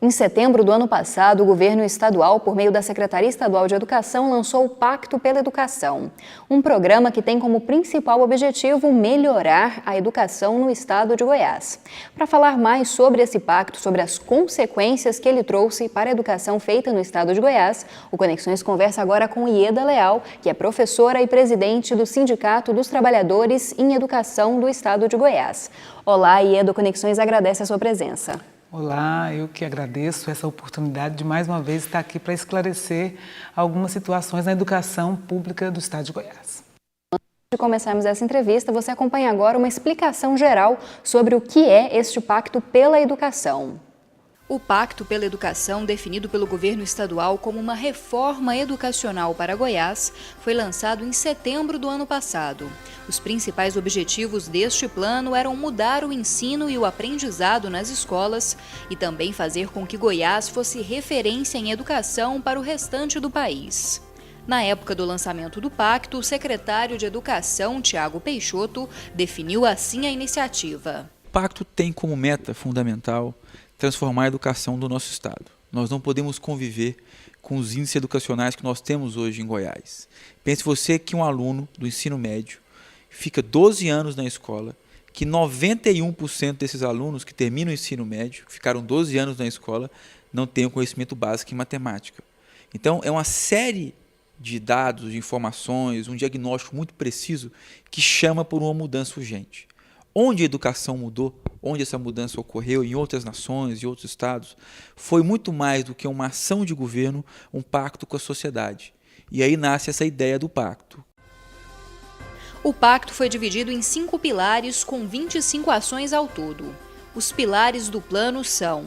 Em setembro do ano passado, o governo estadual, por meio da Secretaria Estadual de Educação, lançou o Pacto pela Educação, um programa que tem como principal objetivo melhorar a educação no estado de Goiás. Para falar mais sobre esse pacto, sobre as consequências que ele trouxe para a educação feita no estado de Goiás, o Conexões conversa agora com Ieda Leal, que é professora e presidente do Sindicato dos Trabalhadores em Educação do estado de Goiás. Olá, Ieda, o Conexões agradece a sua presença. Olá, eu que agradeço essa oportunidade de mais uma vez estar aqui para esclarecer algumas situações na educação pública do estado de Goiás. Antes de começarmos essa entrevista, você acompanha agora uma explicação geral sobre o que é este Pacto pela Educação. O Pacto pela Educação, definido pelo governo estadual como uma reforma educacional para Goiás, foi lançado em setembro do ano passado. Os principais objetivos deste plano eram mudar o ensino e o aprendizado nas escolas e também fazer com que Goiás fosse referência em educação para o restante do país. Na época do lançamento do pacto, o secretário de Educação, Tiago Peixoto, definiu assim a iniciativa. O pacto tem como meta fundamental transformar a educação do nosso estado. Nós não podemos conviver com os índices educacionais que nós temos hoje em Goiás. Pense você que um aluno do ensino médio fica 12 anos na escola, que 91% desses alunos que terminam o ensino médio, que ficaram 12 anos na escola, não têm o conhecimento básico em matemática. Então, é uma série de dados, de informações, um diagnóstico muito preciso que chama por uma mudança urgente. Onde a educação mudou, onde essa mudança ocorreu em outras nações e outros estados, foi muito mais do que uma ação de governo, um pacto com a sociedade. E aí nasce essa ideia do pacto. O pacto foi dividido em 5 pilares com 25 ações ao todo. Os pilares do plano são: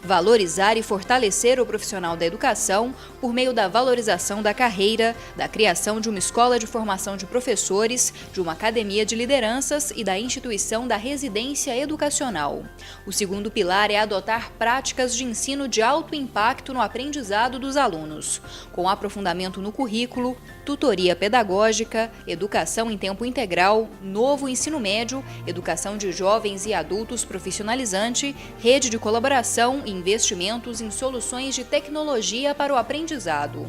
valorizar e fortalecer o profissional da educação por meio da valorização da carreira, da criação de uma escola de formação de professores, de uma academia de lideranças e da instituição da residência educacional. O segundo pilar é adotar práticas de ensino de alto impacto no aprendizado dos alunos, com aprofundamento no currículo, tutoria pedagógica, educação em tempo integral, novo ensino médio, educação de jovens e adultos profissionalizante, rede de colaboração e investimentos em soluções de tecnologia para o aprendizado.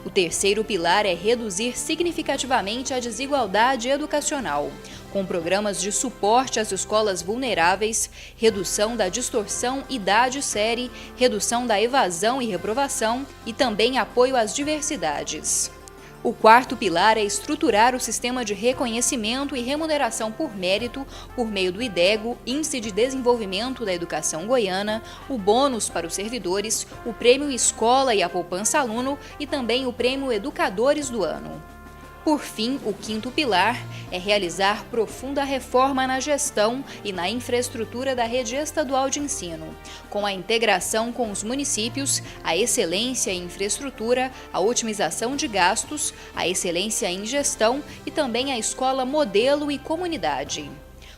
O terceiro pilar é reduzir significativamente a desigualdade educacional, com programas de suporte às escolas vulneráveis, redução da distorção idade-série, redução da evasão e reprovação e também apoio às diversidades. O quarto pilar é estruturar o sistema de reconhecimento e remuneração por mérito por meio do IDEGO, Índice de Desenvolvimento da Educação Goiana, o bônus para os servidores, o Prêmio Escola e a Poupança Aluno e também o Prêmio Educadores do Ano. Por fim, o quinto pilar é realizar profunda reforma na gestão e na infraestrutura da rede estadual de ensino, com a integração com os municípios, a excelência em infraestrutura, a otimização de gastos, a excelência em gestão e também a escola modelo e comunidade.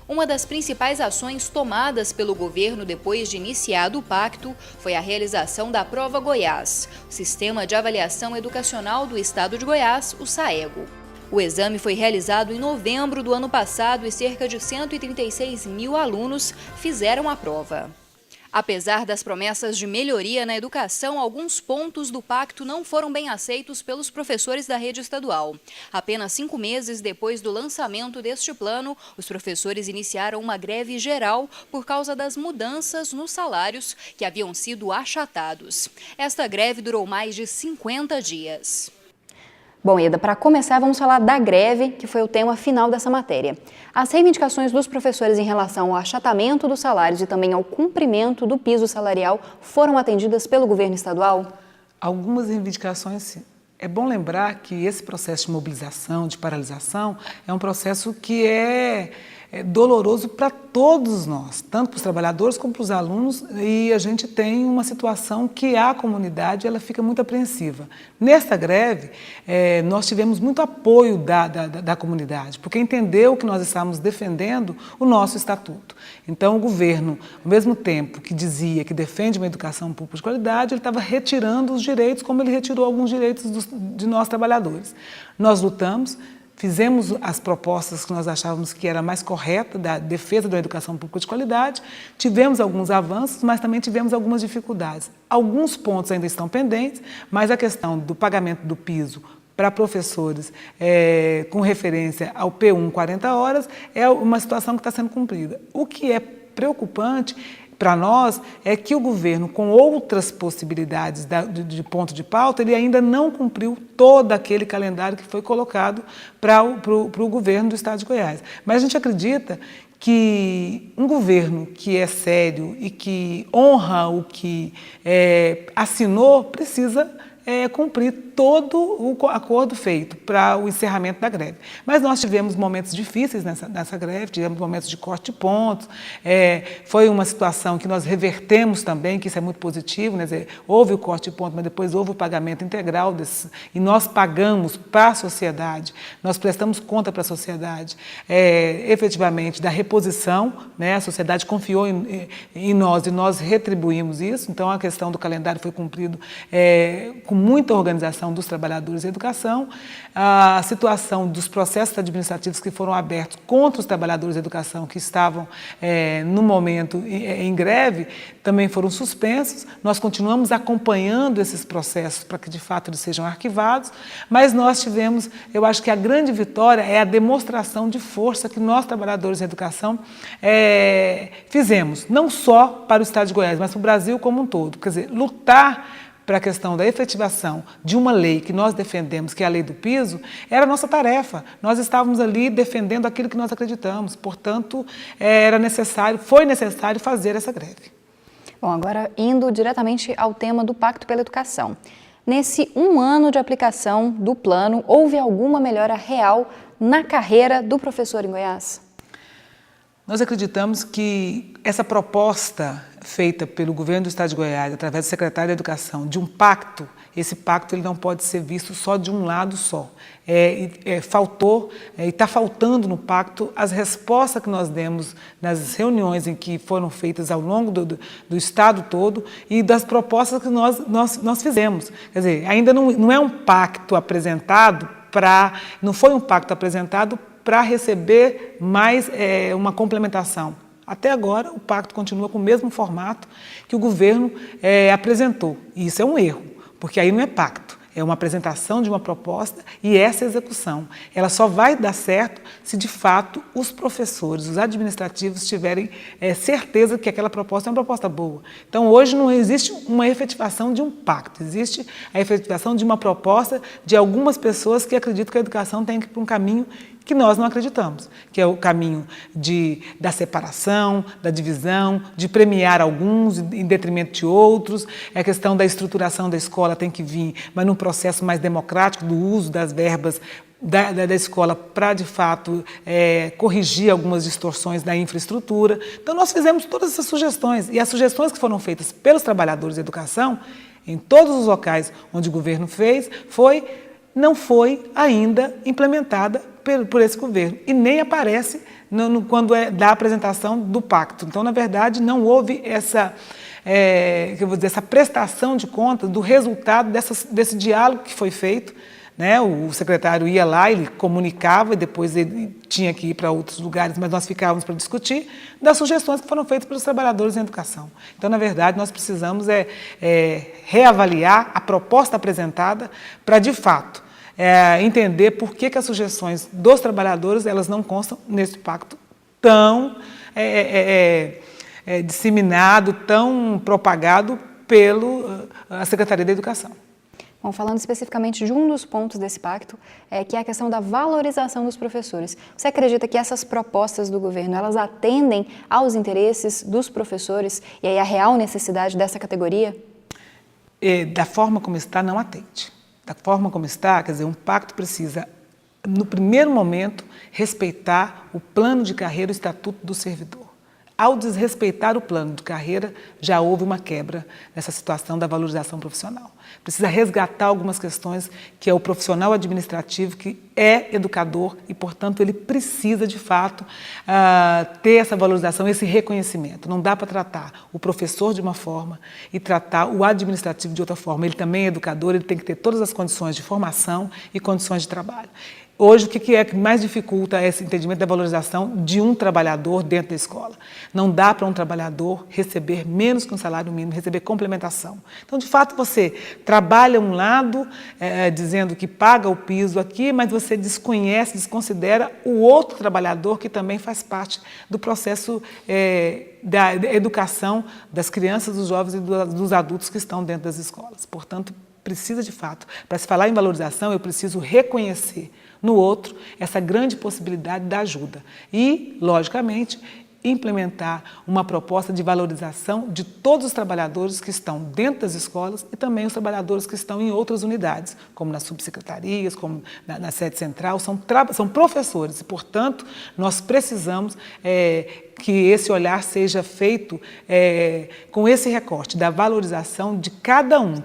Uma das principais ações tomadas pelo governo depois de iniciado o pacto foi a realização da Prova Goiás, o Sistema de Avaliação Educacional do Estado de Goiás, o SAEGO. O exame foi realizado em novembro do ano passado e cerca de 136 mil alunos fizeram a prova. Apesar das promessas de melhoria na educação, alguns pontos do pacto não foram bem aceitos pelos professores da rede estadual. Apenas 5 meses depois do lançamento deste plano, os professores iniciaram uma greve geral por causa das mudanças nos salários que haviam sido achatados. Esta greve durou mais de 50 dias. Bom, Ieda, para começar, vamos falar da greve, que foi o tema final dessa matéria. As reivindicações dos professores em relação ao achatamento dos salários e também ao cumprimento do piso salarial foram atendidas pelo governo estadual? Algumas reivindicações, sim. É bom lembrar que esse processo de mobilização, de paralisação, é um processo que é doloroso para todos nós, tanto para os trabalhadores como para os alunos, e a gente tem uma situação que a comunidade ela fica muito apreensiva. Nesta greve, nós tivemos muito apoio da comunidade, porque entendeu que nós estávamos defendendo o nosso estatuto. Então, o governo, ao mesmo tempo que dizia que defende uma educação pública de qualidade, ele estava retirando os direitos, como ele retirou alguns direitos de nós trabalhadores. Nós lutamos, fizemos as propostas que nós achávamos que era mais correta da defesa da educação pública de qualidade, tivemos alguns avanços, mas também tivemos algumas dificuldades. Alguns pontos ainda estão pendentes, mas a questão do pagamento do piso para professores com referência ao P1 40 horas é uma situação que está sendo cumprida. O que é preocupante para nós é que o governo, com outras possibilidades de ponto de pauta, ele ainda não cumpriu todo aquele calendário que foi colocado para o governo do Estado de Goiás. Mas a gente acredita que um governo que é sério e que honra o que assinou precisa cumprir todo o acordo feito para o encerramento da greve. Mas nós tivemos momentos difíceis nessa greve, tivemos momentos de corte de pontos, foi uma situação que nós revertemos também, que isso é muito positivo, né? Houve o corte de pontos, mas depois houve o pagamento integral e nós pagamos para a sociedade, nós prestamos conta para a sociedade, efetivamente, da reposição, né? A sociedade confiou em nós e nós retribuímos isso, então a questão do calendário foi cumprido com muita organização dos trabalhadores da educação, a situação dos processos administrativos que foram abertos contra os trabalhadores da educação que estavam, no momento, em greve, também foram suspensos. Nós continuamos acompanhando esses processos para que, de fato, eles sejam arquivados, mas nós tivemos, eu acho que a grande vitória é a demonstração de força que nós, trabalhadores da educação, fizemos, não só para o Estado de Goiás, mas para o Brasil como um todo. Quer dizer, lutar para a questão da efetivação de uma lei que nós defendemos, que é a lei do piso, era a nossa tarefa. Nós estávamos ali defendendo aquilo que nós acreditamos, portanto, foi necessário fazer essa greve. Bom, agora indo diretamente ao tema do Pacto pela Educação. Nesse 1 ano de aplicação do plano, houve alguma melhora real na carreira do professor em Goiás? Nós acreditamos que essa proposta feita pelo governo do Estado de Goiás, através do secretário da Educação, de um pacto, esse pacto ele não pode ser visto só de um lado só. Faltou e está faltando no pacto as respostas que nós demos nas reuniões em que foram feitas ao longo do Estado todo e das propostas que nós fizemos. Quer dizer, ainda não é um pacto apresentado não foi um pacto apresentado para receber mais uma complementação. Até agora, o pacto continua com o mesmo formato que o governo apresentou. E isso é um erro, porque aí não é pacto, é uma apresentação de uma proposta e essa execução. Ela só vai dar certo se, de fato, os professores, os administrativos tiverem certeza que aquela proposta é uma proposta boa. Então, hoje não existe uma efetivação de um pacto, existe a efetivação de uma proposta de algumas pessoas que acreditam que a educação tem que ir para um caminho que nós não acreditamos, que é o caminho da separação, da divisão, de premiar alguns em detrimento de outros, a questão da estruturação da escola tem que vir, mas num processo mais democrático do uso das verbas da escola para, de fato, corrigir algumas distorções da infraestrutura. Então, nós fizemos todas essas sugestões, e as sugestões que foram feitas pelos trabalhadores da educação, em todos os locais onde o governo fez, não foi ainda implementada por esse governo e nem aparece quando da apresentação do pacto. Então, na verdade, não houve essa prestação de contas do resultado desse diálogo que foi feito, né? O secretário ia lá, ele comunicava e depois ele tinha que ir para outros lugares, mas nós ficávamos para discutir das sugestões que foram feitas pelos trabalhadores em educação. Então, na verdade, nós precisamos reavaliar a proposta apresentada para, de fato, entender por que as sugestões dos trabalhadores elas não constam nesse pacto tão disseminado, tão propagado pela Secretaria da Educação. Bom, falando especificamente de um dos pontos desse pacto, que é a questão da valorização dos professores. Você acredita que essas propostas do governo, elas atendem aos interesses dos professores e aí a real necessidade dessa categoria? Da forma como está, não atende. Da forma como está, quer dizer, um pacto precisa, no primeiro momento, respeitar o plano de carreira, o estatuto do servidor. Ao desrespeitar o plano de carreira, já houve uma quebra nessa situação da valorização profissional. Precisa resgatar algumas questões que é o profissional administrativo que é educador e, portanto, ele precisa, de fato, ter essa valorização, esse reconhecimento. Não dá para tratar o professor de uma forma e tratar o administrativo de outra forma. Ele também é educador, ele tem que ter todas as condições de formação e condições de trabalho. Hoje, o que é que mais dificulta esse entendimento da valorização de um trabalhador dentro da escola? Não dá para um trabalhador receber menos que um salário mínimo, receber complementação. Então, de fato, você trabalha um lado, dizendo que paga o piso aqui, mas você desconhece, desconsidera o outro trabalhador que também faz parte do processo da educação das crianças, dos jovens e dos adultos que estão dentro das escolas. Portanto, precisa de fato, para se falar em valorização, eu preciso reconhecer no outro essa grande possibilidade da ajuda e, logicamente, implementar uma proposta de valorização de todos os trabalhadores que estão dentro das escolas e também os trabalhadores que estão em outras unidades, como nas subsecretarias, como na sede central, são professores e, portanto, nós precisamos que esse olhar seja feito com esse recorte da valorização de cada um,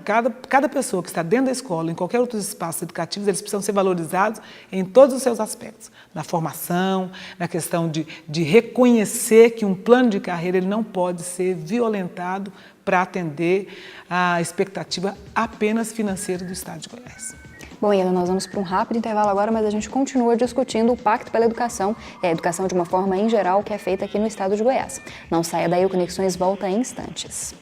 cada pessoa que está dentro da escola, em qualquer outro espaço educativo, eles precisam ser valorizados em todos os seus aspectos, na formação, na questão de reconhecer que um plano de carreira ele não pode ser violentado para atender a expectativa apenas financeira do Estado de Goiás. Bom, Ieda, nós vamos para um rápido intervalo agora, mas a gente continua discutindo o Pacto pela Educação e a educação de uma forma em geral que é feita aqui no Estado de Goiás. Não saia daí, o Conexões volta em instantes.